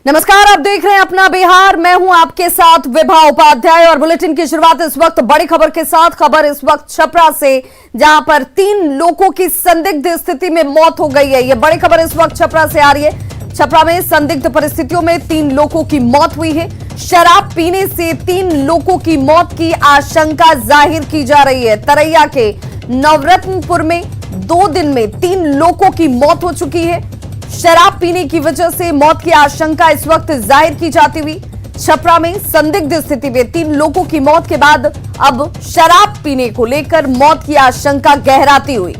नमस्कार, आप देख रहे हैं अपना बिहार। मैं हूं आपके साथ विभा उपाध्याय और बुलेटिन की शुरुआत इस वक्त बड़ी खबर के साथ। खबर इस वक्त छपरा से, जहां पर 3 लोगों की संदिग्ध स्थिति में मौत हो गई है। यह बड़ी खबर इस वक्त छपरा से आ रही है। छपरा में संदिग्ध परिस्थितियों में 3 लोगों की मौत हुई है। शराब पीने से 3 लोगों की मौत की आशंका जाहिर की जा रही है। तरैया के नवरत्नपुर में 2 दिन में 3 लोगों की मौत हो चुकी है। शराब पीने की वजह से मौत की आशंका इस वक्त जाहिर की जाती हुई छपरा में संदिग्ध स्थिति में 3 लोगों की मौत के बाद अब शराब पीने को लेकर मौत की आशंका गहराती हुई।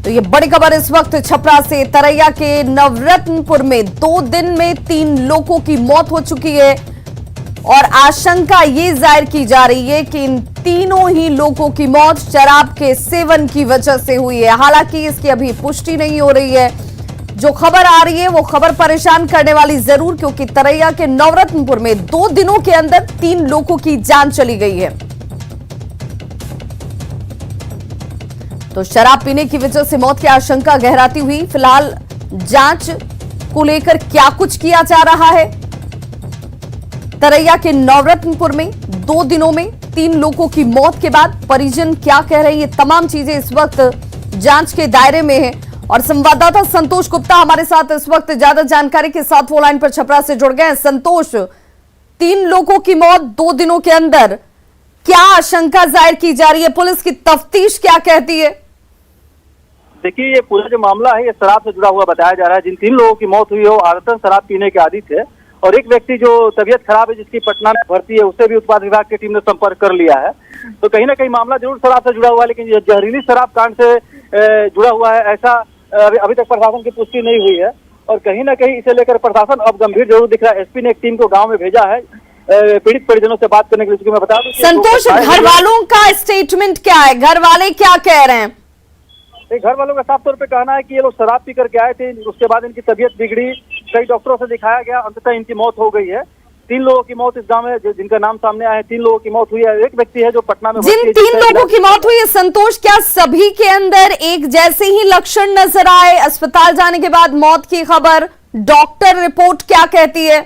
तो ये बड़ी खबर इस वक्त छपरा से। तरैया के नवरत्नपुर में 2 दिन में 3 लोगों की मौत हो चुकी है और आशंका ये जाहिर की जा रही है कि इन तीनों ही लोगों की मौत शराब के सेवन की वजह से हुई है। हालांकि इसकी अभी पुष्टि नहीं हो रही है। जो खबर आ रही है वो खबर परेशान करने वाली जरूर, क्योंकि तरैया के नवरत्नपुर में 2 दिनों के अंदर 3 लोगों की जान चली गई है। तो शराब पीने की वजह से मौत की आशंका गहराती हुई। फिलहाल जांच को लेकर क्या कुछ किया जा रहा है। तरैया के नवरत्नपुर में 2 दिनों में 3 लोगों की मौत के बाद परिजन क्या कह रहे हैं, ये तमाम चीजें इस वक्त जांच के दायरे में है। और संवाददाता संतोष गुप्ता हमारे साथ इस वक्त ज्यादा जानकारी के साथ वो लाइन पर छपरा से जुड़ गए हैं। संतोष, 3 लोगों की मौत 2 दिनों के अंदर, क्या आशंका जाहिर की जा रही है? पुलिस की तफ्तीश क्या कहती है? देखिए, ये पूरा जो मामला है ये शराब से जुड़ा हुआ बताया जा रहा है। जिन 3 लोगों की मौत हुई है वो आदतन शराब पीने के आदी थे और एक व्यक्ति जो तबीयत खराब है जिसकी पटना में भर्ती है, उससे भी उत्पाद विभाग की टीम ने संपर्क कर लिया है। तो कहीं ना कहीं मामला जरूर शराब से जुड़ा हुआ है, लेकिन जहरीली शराब कांड से जुड़ा हुआ है ऐसा अभी तक प्रशासन की पुष्टि नहीं हुई है। और कहीं ना कहीं इसे लेकर प्रशासन अब गंभीर जरूर दिख रहा है। एसपी ने एक टीम को गांव में भेजा है पीड़ित परिजनों से बात करने के लिए। मैं बता दूं संतोष, घर वालों का स्टेटमेंट क्या है? घर वाले क्या कह रहे हैं? घर वालों का साफ तौर पे कहना है कि ये लोग शराब पी करके आए थे, उसके बाद इनकी तबीयत बिगड़ी, कई डॉक्टरों से दिखाया गया, अंततः इनकी मौत हो गई है। 3 लोगों की मौत इस गांव में जिनका नाम सामने आया है, 3 लोगों की मौत हुई है। एक व्यक्ति है जो पटना में जिन 3 लोगों की मौत हुई है संतोष, क्या सभी के अंदर एक जैसे ही लक्षण नजर आए? अस्पताल जाने के बाद मौत की खबर, डॉक्टर रिपोर्ट क्या कहती है?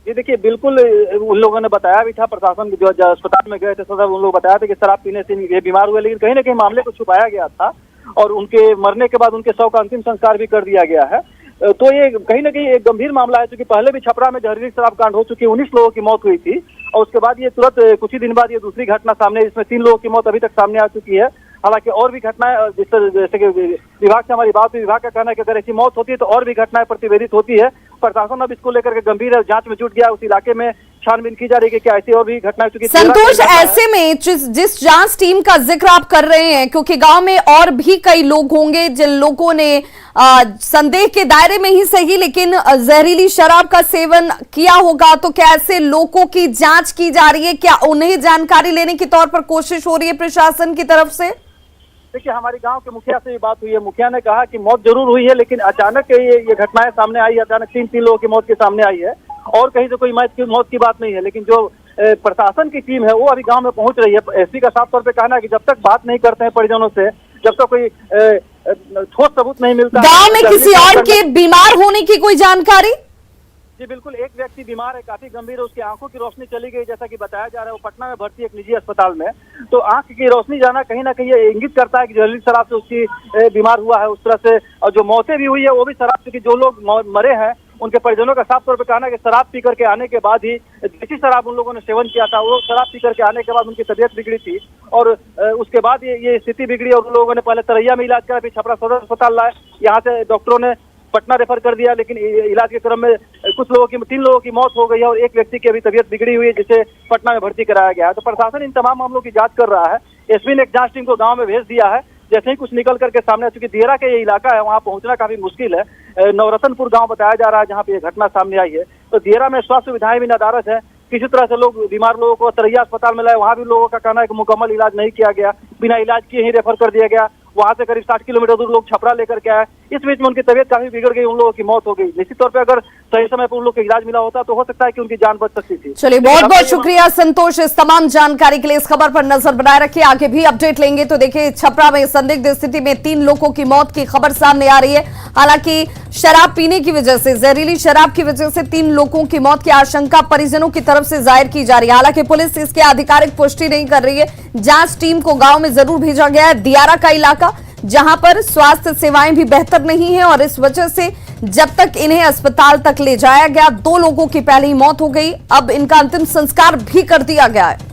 ये देखिए, बिल्कुल उन लोगों ने बताया भी था, प्रशासन जो अस्पताल में गए थे सदर, उन लोग बताया था कि शराब पीने से ये बीमार हुए, लेकिन कहीं ना कहीं मामले को छुपाया गया था और उनके मरने के बाद उनके शव का अंतिम संस्कार भी कर दिया गया है। तो ये कहीं ना कहीं एक गंभीर मामला है, क्योंकि पहले भी छपरा में जहरीली शराब कांड हो चुकी है, 19 लोगों की मौत हुई थी और उसके बाद ये तुरंत कुछ ही दिन बाद ये दूसरी घटना सामने, जिसमें 3 लोगों की मौत अभी तक सामने आ चुकी है। हालांकि और भी घटनाएं, जैसे कि विभाग से हमारी बात हुई, विभाग का कहना है कि अगर ऐसी मौत होती है तो और भी घटनाएं प्रतिवेदित होती है। प्रशासन अब इसको लेकर के गंभीर जांच में जुट गया। उस इलाके में छानबीन की जा रही है कि ऐसी और भी घटनाएं। संतोष, ऐसे में जिस जांच टीम का जिक्र आप कर रहे हैं, क्योंकि गांव में और भी कई लोग होंगे जिन लोगों ने संदेह के दायरे में ही सही लेकिन जहरीली शराब का सेवन किया होगा, तो क्या ऐसे लोगों की जांच की जा रही है? क्या उन्हें जानकारी लेने के तौर पर कोशिश हो रही है प्रशासन की तरफ से? देखिए, हमारे गांव के मुखिया से भी बात हुई है। मुखिया ने कहा कि मौत जरूर हुई है, लेकिन अचानक ये घटनाएं सामने आई, अचानक 3 लोगों की मौत की सामने आई है और कहीं से कोई मौत की बात नहीं है। लेकिन जो प्रशासन की टीम है वो अभी गांव में पहुंच रही है। एसपी का साफ तौर पे कहना है कि जब तक बात नहीं करते हैं परिजनों से, जब तक कोई ठोस सबूत नहीं मिलता। गांव में किसी और के बीमार होने की कोई जानकारी? जी बिल्कुल, एक व्यक्ति बीमार है, काफी गंभीर है, उसकी आंखों की रोशनी चली गई जैसा कि बताया जा रहा है। वो पटना में भर्ती है एक निजी अस्पताल में। तो आंख की रोशनी जाना कहीं ना कहीं ये इंगित करता है कि जहरीली शराब से उसकी बीमार हुआ है उस तरह से। और जो मौतें भी हुई है वो भी शराब, क्योंकि जो लोग मरे हैं उनके परिजनों का साफ तौर पर कहना है कि शराब पी करके आने के बाद ही, देसी शराब उन लोगों ने सेवन किया था, वो शराब पी करके आने के बाद उनकी तबीयत बिगड़ी थी और उसके बाद ये स्थिति बिगड़ी और उन लोगों ने पहले तरैया में इलाज किया, फिर छपरा सदर अस्पताल लाए, यहाँ से डॉक्टरों ने पटना रेफर कर दिया। लेकिन इलाज के क्रम में कुछ लोगों की 3 लोगों की मौत हो गई है और एक व्यक्ति की अभी तबीयत बिगड़ी हुई है, जिसे पटना में भर्ती कराया गया है। तो प्रशासन इन तमाम मामलों की जांच कर रहा है। एसपी ने एक जांच टीम को गांव में भेज दिया है। जैसे ही कुछ निकल करके सामने आ चुकी, दियरा का ये इलाका है, वहां पहुंचना काफी मुश्किल है। नवरत्नपुर गांव बताया जा रहा है जहां पे ये घटना सामने आई है। तो दियरा में स्वास्थ्य सुविधाएं भी नदारद है। किसी तरह से लोग बीमार लोगों को तरैया अस्पताल में लाए, वहां भी लोगों का कहना है कि मुकम्मल इलाज नहीं किया गया, बिना इलाज किए ही रेफर कर दिया गया। वहां से करीब 60 किलोमीटर दूर लोग छपरा लेकर के आए। इस बीच में उनकी तबीयत काफी बिगड़ गई, उन लोगों की मौत हो गई। निश्चित तौर पर अगर सही समय पर उन लोग को इलाज मिला होता तो हो सकता है कि उनकी जान बच सकती थी। चलिए, बहुत बहुत शुक्रिया संतोष इस तमाम जानकारी के लिए। इस खबर पर नजर बनाए रखिए, आगे भी अपडेट लेंगे। तो देखिए, छपरा में संदिग्ध स्थिति में 3 लोगों की मौत की खबर सामने आ रही है। हालांकि शराब पीने की वजह से, जहरीली शराब की वजह से 3 लोगों की मौत की आशंका परिजनों की तरफ से जाहिर की जा रही है। हालांकि पुलिस इसकी आधिकारिक पुष्टि नहीं कर रही है। जांच टीम को गांव में जरूर भेजा गया है, दियारा का इलाका, जहां पर स्वास्थ्य सेवाएं भी बेहतर नहीं है और इस वजह से जब तक इन्हें अस्पताल तक ले जाया गया, 2 लोगों की पहले ही मौत हो गई। अब इनका अंतिम संस्कार भी कर दिया गया है।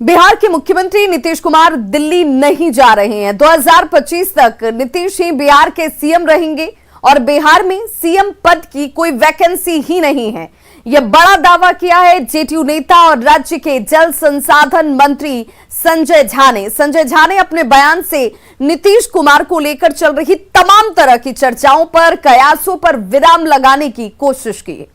बिहार के मुख्यमंत्री नीतीश कुमार दिल्ली नहीं जा रहे हैं। 2025 तक नीतीश ही बिहार के सीएम रहेंगे और बिहार में सीएम पद की कोई वैकेंसी ही नहीं है। यह बड़ा दावा किया है जेडीयू नेता और राज्य के जल संसाधन मंत्री संजय झा ने। संजय झा ने अपने बयान से नीतीश कुमार को लेकर चल रही तमाम तरह की चर्चाओं पर, कयासों पर विराम लगाने की कोशिश की।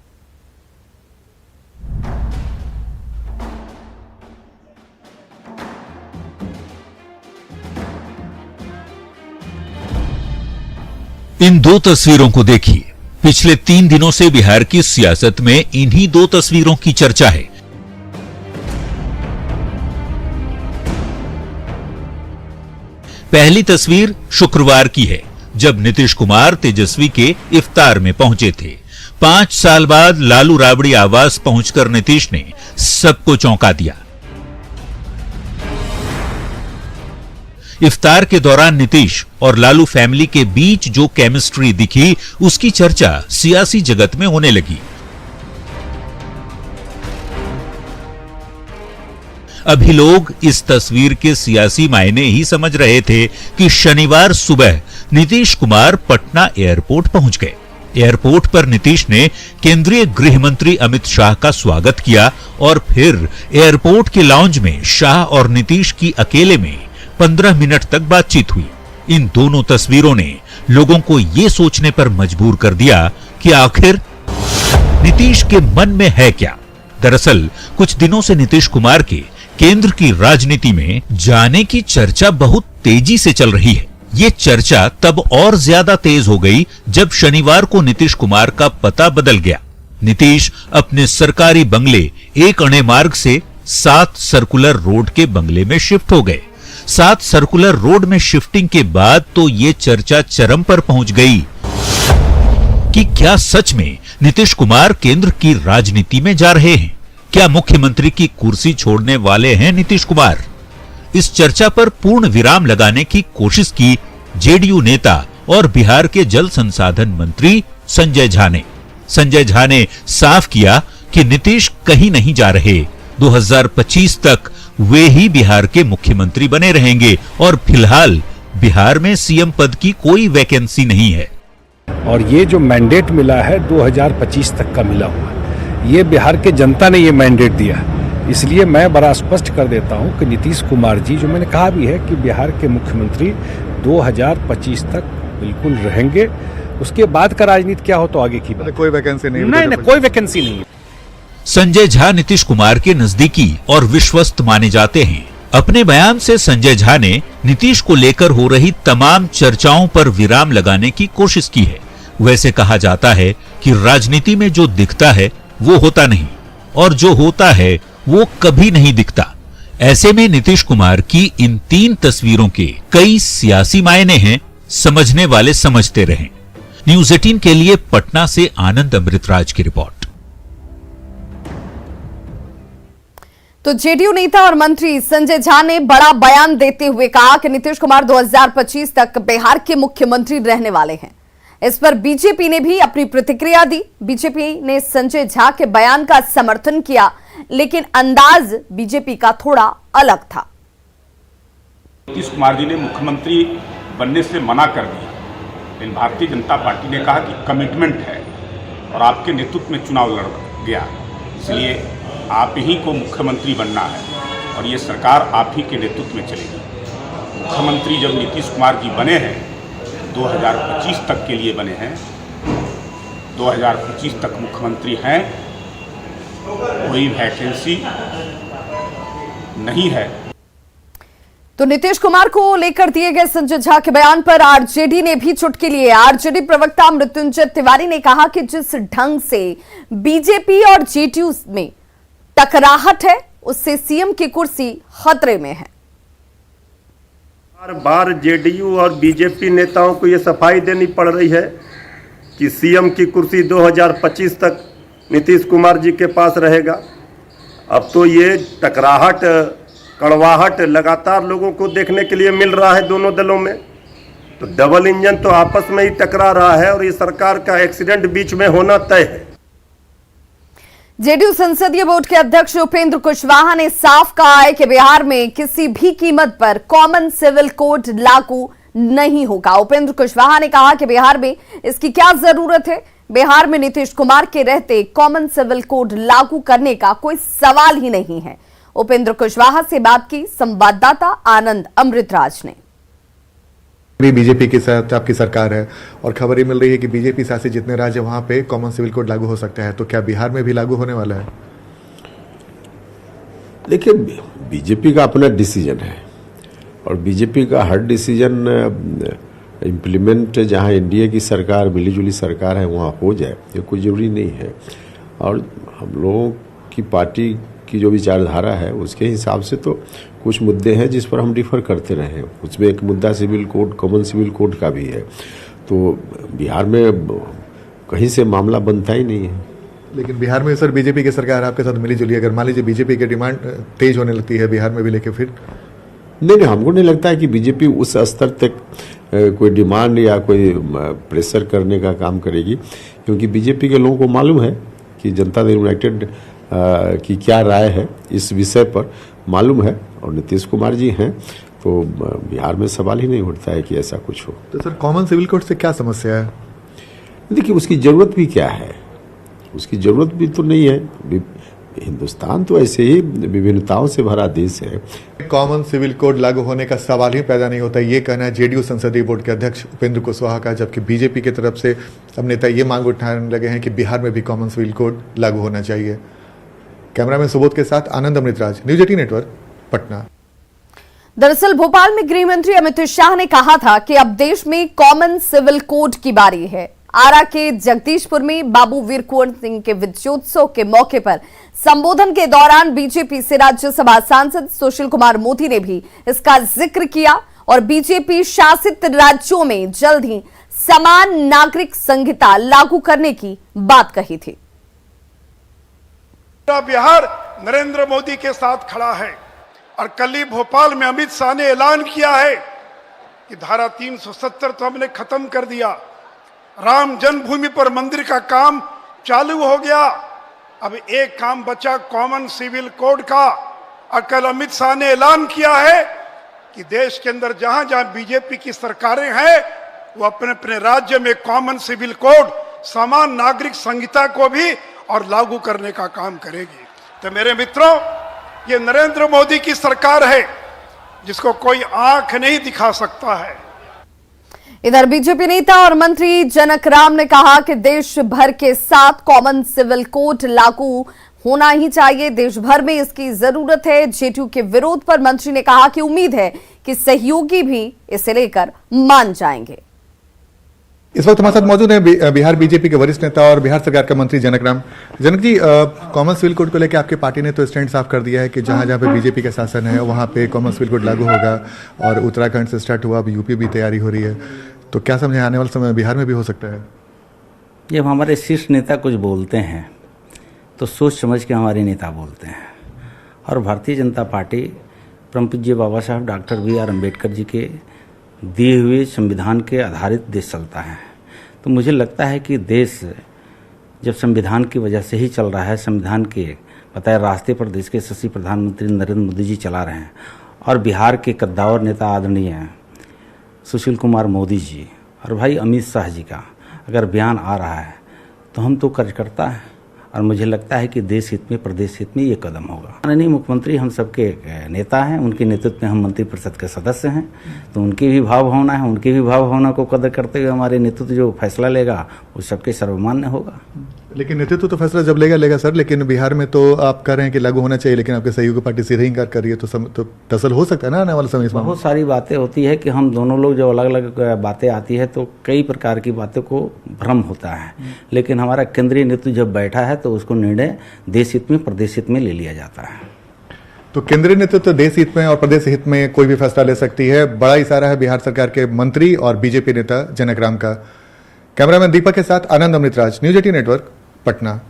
इन 2 तस्वीरों को देखिए। पिछले 3 दिनों से बिहार की सियासत में इन्हीं 2 तस्वीरों की चर्चा है। पहली तस्वीर शुक्रवार की है, जब नीतीश कुमार तेजस्वी के इफ्तार में पहुंचे थे। 5 साल बाद लालू राबड़ी आवास पहुंचकर नीतीश ने सबको चौंका दिया। इफ्तार के दौरान नीतीश और लालू फैमिली के बीच जो केमिस्ट्री दिखी, उसकी चर्चा सियासी जगत में होने लगी। अभी लोग इस तस्वीर के सियासी मायने ही समझ रहे थे कि शनिवार सुबह नीतीश कुमार पटना एयरपोर्ट पहुंच गए। एयरपोर्ट पर नीतीश ने केंद्रीय गृह मंत्री अमित शाह का स्वागत किया और फिर एयरपोर्ट के लॉन्ज में शाह और नीतीश की अकेले में 15 मिनट तक बातचीत हुई। इन दोनों तस्वीरों ने लोगों को यह सोचने पर मजबूर कर दिया कि आखिर नीतीश के मन में है क्या। दरअसल कुछ दिनों से नीतीश कुमार के केंद्र की राजनीति में जाने की चर्चा बहुत तेजी से चल रही है। ये चर्चा तब और ज्यादा तेज हो गई जब शनिवार को नीतीश कुमार का पता बदल गया। नीतीश अपने सरकारी बंगले 1 अणे मार्ग से 7 सर्कुलर रोड के बंगले में शिफ्ट हो गए। 7 सर्कुलर रोड में शिफ्टिंग के बाद तो ये चर्चा चरम पर पहुंच गई कि क्या सच में नीतीश कुमार केंद्र की राजनीति में जा रहे हैं? क्या मुख्यमंत्री की कुर्सी छोड़ने वाले हैं नीतीश कुमार? इस चर्चा पर पूर्ण विराम लगाने की कोशिश की जेडीयू नेता और बिहार के जल संसाधन मंत्री संजय झा ने। संजय झा ने साफ किया कि नीतीश कहीं नहीं जा रहे। 2025 तक वे ही बिहार के मुख्यमंत्री बने रहेंगे और फिलहाल बिहार में सीएम पद की कोई वैकेंसी नहीं है। और ये जो मैंडेट मिला है 2025 तक का मिला हुआ है, ये बिहार के जनता ने ये मैंडेट दिया है। इसलिए मैं बड़ा स्पष्ट कर देता हूं कि नीतीश कुमार जी, जो मैंने कहा भी है कि बिहार के मुख्यमंत्री 2025 तक बिल्कुल रहेंगे। उसके बाद का राजनीति क्या हो तो आगे की बात। कोई वैकेंसी नहीं, नहीं, कोई वैकेंसी नहीं। संजय झा नीतीश कुमार के नजदीकी और विश्वस्त माने जाते हैं। अपने बयान से संजय झा ने नीतीश को लेकर हो रही तमाम चर्चाओं पर विराम लगाने की कोशिश की है। वैसे कहा जाता है कि राजनीति में जो दिखता है वो होता नहीं और जो होता है वो कभी नहीं दिखता। ऐसे में नीतीश कुमार की इन 3 तस्वीरों के कई सियासी मायने हैं, समझने वाले समझते रहें। न्यूज़ 18 के लिए पटना से आनंद अमृतराज की रिपोर्ट। तो जेडीयू नेता और मंत्री संजय झा ने बड़ा बयान देते हुए कहा कि नीतीश कुमार 2025 तक बिहार के मुख्यमंत्री रहने वाले हैं। इस पर बीजेपी ने भी अपनी प्रतिक्रिया दी। बीजेपी ने संजय झा के बयान का समर्थन किया, लेकिन अंदाज बीजेपी का थोड़ा अलग था। नीतीश कुमार जी ने मुख्यमंत्री बनने से मना कर दिया, लेकिन भारतीय जनता पार्टी ने कहा कि कमिटमेंट है और आपके नेतृत्व में चुनाव लड़ गया, इसलिए आप ही को मुख्यमंत्री बनना है और ये सरकार आप ही के नेतृत्व में चलेगी। मुख्यमंत्री जब नीतीश कुमार जी बने हैं 2025 तक के लिए बने हैं, 2025 तक मुख्यमंत्री हैं, कोई वैकेंसी नहीं है। तो नीतीश कुमार को लेकर दिए गए संजय झा के बयान पर आरजेडी ने भी चुटकी ली है। आरजेडी प्रवक्ता मृत्युंजय तिवारी ने कहा कि जिस ढंग से बीजेपी और जेडीयू में टकराहट है, उससे सीएम की कुर्सी खतरे में है। बार बार जेडीयू और बीजेपी नेताओं को ये सफाई देनी पड़ रही है कि सीएम की कुर्सी 2025 तक नीतीश कुमार जी के पास रहेगा। अब तो ये टकराहट, कड़वाहट लगातार लोगों को देखने के लिए मिल रहा है दोनों दलों में। तो डबल इंजन तो आपस में ही टकरा रहा है और ये सरकार का एक्सीडेंट बीच में होना तय है। जेडीयू संसदीय बोर्ड के अध्यक्ष उपेंद्र कुशवाहा ने साफ कहा है कि बिहार में किसी भी कीमत पर कॉमन सिविल कोड लागू नहीं होगा। उपेंद्र कुशवाहा ने कहा कि बिहार में इसकी क्या जरूरत है। बिहार में नीतीश कुमार के रहते कॉमन सिविल कोड लागू करने का कोई सवाल ही नहीं है। उपेंद्र कुशवाहा से बात की संवाददाता आनंद अमृतराज ने। बीजेपी के साथ आपकी सरकार है और खबर ये मिल रही है कि बीजेपी शासित जितने राज्य वहां पे कॉमन सिविल कोड लागू हो सकता है, तो क्या बिहार में भी लागू होने वाला है? देखिए, बीजेपी का अपना डिसीजन है और बीजेपी का हर डिसीजन इम्प्लीमेंट जहां एनडीए की सरकार, मिलीजुली सरकार है, वहां हो जाए, ये कोई जरूरी नहीं है। और हम लोगों की पार्टी की जो विचारधारा है उसके हिसाब से तो कुछ मुद्दे हैं जिस पर हम डिफर करते रहे हैं। उसमें एक मुद्दा civil code, common civil code का भी है। तो बिहार में कहीं से मामला बनता ही नहीं है। लेकिन बिहार में सर बीजेपी की सरकार आपके साथ मिली जुली, अगर मान लीजिए बीजेपी की डिमांड तेज होने लगती है बिहार में भी लेके, फिर नहीं, हमको नहीं लगता है कि बीजेपी उस स्तर तक कोई डिमांड या कोई प्रेशर करने का काम करेगी, क्योंकि बीजेपी के लोगों को मालूम है कि जनता दल यूनाइटेड की क्या राय है इस विषय पर मालूम है और नीतीश कुमार जी हैं, तो बिहार में सवाल ही नहीं उठता है कि ऐसा कुछ हो। तो सर कॉमन सिविल कोड से क्या समस्या है? देखिए, उसकी जरूरत भी क्या है, उसकी जरूरत भी तो नहीं है। हिंदुस्तान तो ऐसे ही विभिन्नताओं से भरा देश है। कॉमन सिविल कोड लागू होने का सवाल ही पैदा नहीं होता, ये कहना है जेडीयू संसदीय बोर्ड के अध्यक्ष उपेंद्र कुशवाहा का, जबकि बीजेपी की तरफ से अब नेता ये मांग उठाने लगे हैं कि बिहार में भी कॉमन सिविल कोड लागू होना चाहिए। कैमरामैन सुबोध के साथ आनंद अमृतराज, न्यूज 18 नेटवर्क, पटना। दरअसल भोपाल में गृह मंत्री अमित शाह ने कहा था कि अब देश में कॉमन सिविल कोड की बारी है। आरा के जगदीशपुर में बाबू वीर कुंवर सिंह के विजयोत्सव के मौके पर संबोधन के दौरान बीजेपी से राज्यसभा सांसद सुशील कुमार मोदी ने भी इसका जिक्र किया और बीजेपी शासित राज्यों में जल्द ही समान नागरिक संहिता लागू करने की बात कही थी। बिहार नरेंद्र मोदी के साथ खड़ा है और कल ही भोपाल में अमित शाह ने ऐलान किया है कि धारा 370 तो हमने खत्म कर दिया, राम जन्मभूमि पर मंदिर का काम चालू हो गया, अब एक काम बचा कॉमन सिविल कोड का। और कल अमित शाह ने ऐलान किया है कि देश के अंदर जहां जहां बीजेपी की सरकारें हैं वो अपने अपने राज्य में कॉमन सिविल कोड, समान नागरिक संहिता को भी और लागू करने का काम करेगी। तो मेरे मित्रों, ये नरेंद्र मोदी की सरकार है जिसको कोई आंख नहीं दिखा सकता है। इधर बीजेपी नेता और मंत्री जनक राम ने कहा कि देश भर के 7 कॉमन सिविल कोड लागू होना ही चाहिए, देश भर में इसकी जरूरत है। जेडीयू के विरोध पर मंत्री ने कहा कि उम्मीद है कि सहयोगी भी इसे लेकर मान जाएंगे। इस वक्त हमारे साथ मौजूद हैं बिहार बीजेपी के वरिष्ठ नेता और बिहार सरकार के मंत्री Janak Ram. Janak ji, common civil code को लेकर आपकी पार्टी ने तो स्टैंड साफ कर दिया है कि जहां जहां पे बीजेपी का शासन है वहां पे कॉमन सिविल कोड लागू होगा और उत्तराखंड से स्टार्ट हुआ, अब यूपी भी तैयारी हो रही है, तो क्या समझे आने वाले समय में बिहार में भी हो सकता है? जब हमारे शीर्ष नेता कुछ बोलते हैं तो सोच समझ के हमारे नेता बोलते हैं और भारतीय जनता पार्टी परम पूज्य बाबा साहब डॉक्टर BR अम्बेडकर जी के दिए हुए संविधान के आधारित देश चलता है। तो मुझे लगता है कि देश जब संविधान की वजह से ही चल रहा है, संविधान के बताए रास्ते पर देश के यशस्वी प्रधानमंत्री नरेंद्र मोदी जी चला रहे हैं और बिहार के कद्दावर नेता आदरणीय सुशील कुमार मोदी जी और भाई अमित शाह जी का अगर बयान आ रहा है तो हम तो कार्यकर्ता हैं और मुझे लगता है कि देश हित में, प्रदेश हित में ये कदम होगा। माननीय मुख्यमंत्री हम सबके नेता हैं, उनके नेतृत्व में हम मंत्रिपरिषद के सदस्य हैं, तो उनकी भी भाव भावना है, उनकी भी भाव भावना को कदर करते हुए हमारे नेतृत्व जो फैसला लेगा वो सबके सर्वमान्य होगा। लेकिन नेतृत्व तो फैसला जब लेगा सर, लेकिन बिहार में तो आप कह रहे हैं कि लागू होना चाहिए, लेकिन आपके सहयोगी पार्टी सीधे ही इनकार कर रही है, तो टसल हो सकता है ना आने वाले समय में? बहुत सारी बातें होती है कि हम दोनों लोग जब अलग अलग बातें आती है तो कई प्रकार की बातों को भ्रम होता है, लेकिन हमारा केंद्रीय नेतृत्व जब बैठा है तो उसको निर्णय देश हित में प्रदेश हित में ले लिया जाता है। तो केंद्रीय नेतृत्व देश हित में और प्रदेश हित में कोई भी फैसला ले सकती है। बड़ा इशारा है बिहार सरकार के मंत्री और बीजेपी नेता जनक राम का। कैमरामैन दीपक के साथ आनंद अमृतराज, न्यूज 18 नेटवर्क, पटना।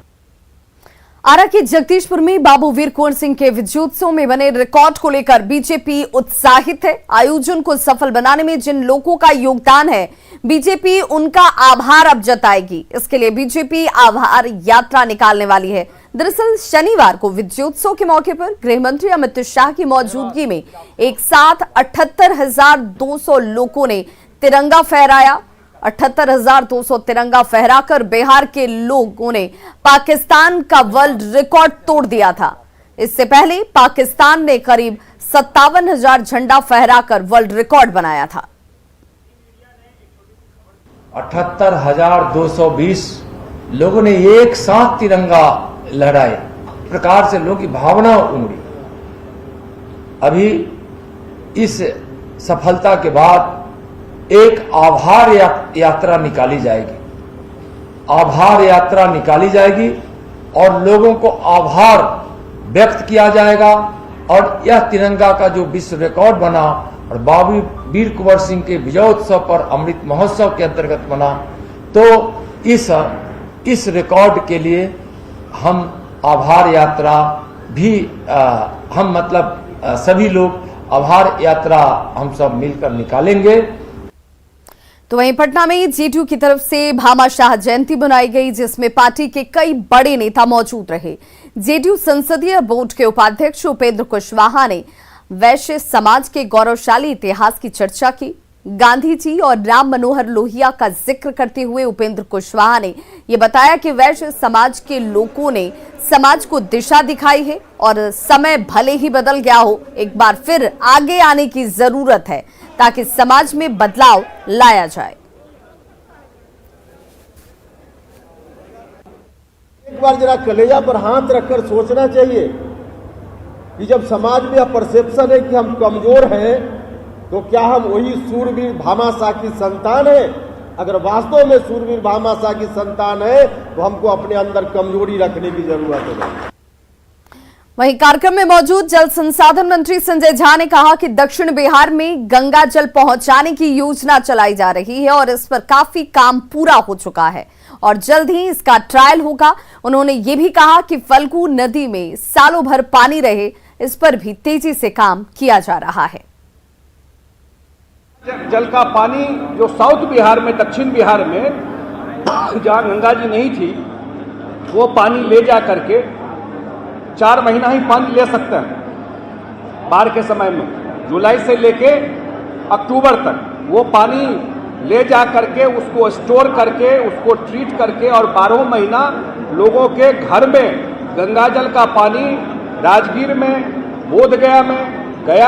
आरा के जगदीशपुर में बाबू वीर कुंवर सिंह के विजयोत्सव में बने रिकॉर्ड को लेकर बीजेपी उत्साहित है। आयोजन को सफल बनाने में जिन लोगों का योगदान है, बीजेपी उनका आभार अब जताएगी। इसके लिए बीजेपी आभार यात्रा निकालने वाली है। दरअसल शनिवार को विजयोत्सव के मौके पर गृह मंत्री अमित शाह की मौजूदगी में एक साथ 78,200 लोगों ने तिरंगा फहराया। 78,200 तिरंगा फहराकर बिहार के लोगों ने पाकिस्तान का वर्ल्ड रिकॉर्ड तोड़ दिया था। इससे पहले पाकिस्तान ने करीब 57,000 झंडा फहराकर वर्ल्ड रिकॉर्ड बनाया था। 78,220 लोगों ने एक साथ तिरंगा लहराए, प्रकार से लोगों की भावना उमड़ी। अभी इस सफलता के बाद एक आभार यात्रा निकाली जाएगी। आभार यात्रा निकाली जाएगी और लोगों को आभार व्यक्त किया जाएगा। और यह तिरंगा का जो विश्व रिकॉर्ड बना और बाबू वीर कुंवर सिंह के विजयोत्सव पर अमृत महोत्सव के अंतर्गत बना, तो इस रिकॉर्ड के लिए हम आभार यात्रा भी सभी लोग आभार यात्रा हम सब मिलकर निकालेंगे। तो वहीं पटना में जेडीयू की तरफ से भामाशाह जयंती बनाई गई, जिसमें पार्टी के कई बड़े नेता मौजूद रहे। जेडीयू संसदीय बोर्ड के उपाध्यक्ष उपेंद्र कुशवाहा ने वैश्य समाज के गौरवशाली इतिहास की चर्चा की। गांधी जी और राम मनोहर लोहिया का जिक्र करते हुए उपेंद्र कुशवाहा ने यह बताया कि वैश्य समाज के लोगों ने समाज को दिशा दिखाई है और समय भले ही बदल गया हो, एक बार फिर आगे आने की जरूरत है ताकि समाज में बदलाव लाया जाए। एक बार जरा कलेजा पर हाथ रखकर सोचना चाहिए कि जब समाज में यह परसेप्शन है कि हम कमजोर हैं, तो क्या हम वही सूरवीर भामाशाह की संतान है? अगर वास्तव में सूरवीर भामाशाह की संतान है तो हमको अपने अंदर कमजोरी रखने की जरूरत है। वहीं कार्यक्रम में मौजूद जल संसाधन मंत्री संजय झा ने कहा कि दक्षिण बिहार में गंगा जल पहुंचाने की योजना चलाई जा रही है और इस पर काफी काम पूरा हो चुका है और जल्द ही इसका ट्रायल होगा। उन्होंने ये भी कहा कि फल्गु नदी में सालों भर पानी रहे, इस पर भी तेजी से काम किया जा रहा है। जल का पानी जो साउथ बिहार में, दक्षिण बिहार में जहाँ गंगा जी नहीं थी, वो पानी ले जा करके 4 महीना ही पानी ले सकते हैं। बाढ़ के समय में जुलाई से लेके अक्टूबर तक वो पानी ले जा करके उसको स्टोर करके उसको ट्रीट करके और 12 महीना लोगों के घर में गंगा जल का पानी राजगीर में, बोधगया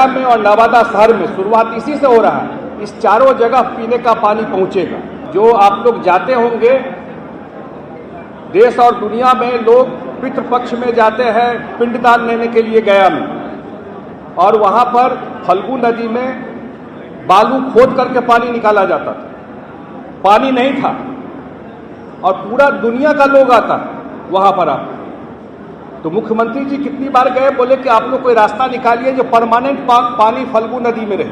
में और नवादा शहर में शुरुआत इसी से हो रहा है। इस चारों जगह पीने का पानी पहुंचेगा। जो आप लोग जाते होंगे, देश और दुनिया में लोग पितृपक्ष में जाते हैं पिंडदान लेने के लिए गया में, और वहां पर फल्गु नदी में बालू खोद करके पानी निकाला जाता था। पानी नहीं था और पूरा दुनिया का लोग आता वहां पर आप। तो मुख्यमंत्री जी कितनी बार गए, बोले कि आप लोग कोई रास्ता निकालिए जो परमानेंट पानी फल्गु नदी में रहे,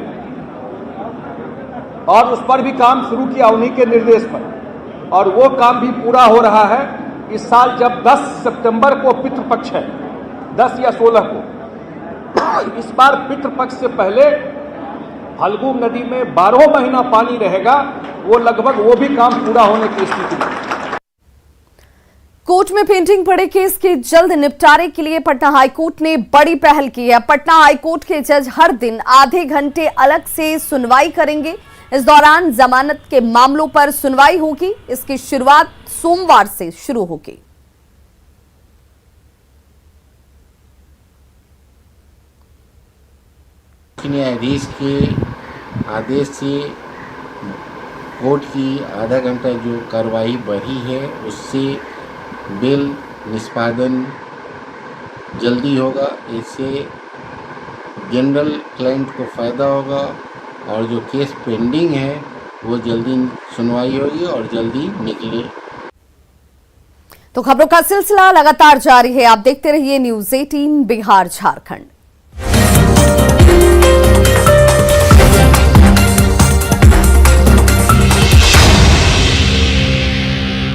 और उस पर भी काम शुरू किया उन्हीं के निर्देश पर, और वो काम भी पूरा हो रहा है। इस साल जब 10 सितंबर को पितृपक्ष है, 10 या 16 को, इस बार पितृपक्ष से पहले फल्गु नदी में 12 महीना पानी रहेगा। वो लगभग वो भी काम पूरा होने की स्थिति में। कोर्ट में पेंडिंग पड़े केस के जल्द निपटारे के लिए पटना हाईकोर्ट ने बड़ी पहल की है। पटना हाईकोर्ट के जज हर दिन आधे घंटे अलग से सुनवाई करेंगे। इस दौरान जमानत के मामलों पर सुनवाई होगी। इसकी शुरुआत सोमवार से शुरू होगी। न्यायाधीश के आदेश से कोर्ट की आधा घंटा जो कार्रवाई बढ़ी है, उससे बिल निष्पादन जल्दी होगा। इससे जनरल क्लाइंट को फ़ायदा होगा और जो केस पेंडिंग है वो जल्दी सुनवाई होगी और जल्दी निकले। तो खबरों का सिलसिला लगातार जारी है। आप देखते रहिए न्यूज़ 18 बिहार झारखंड।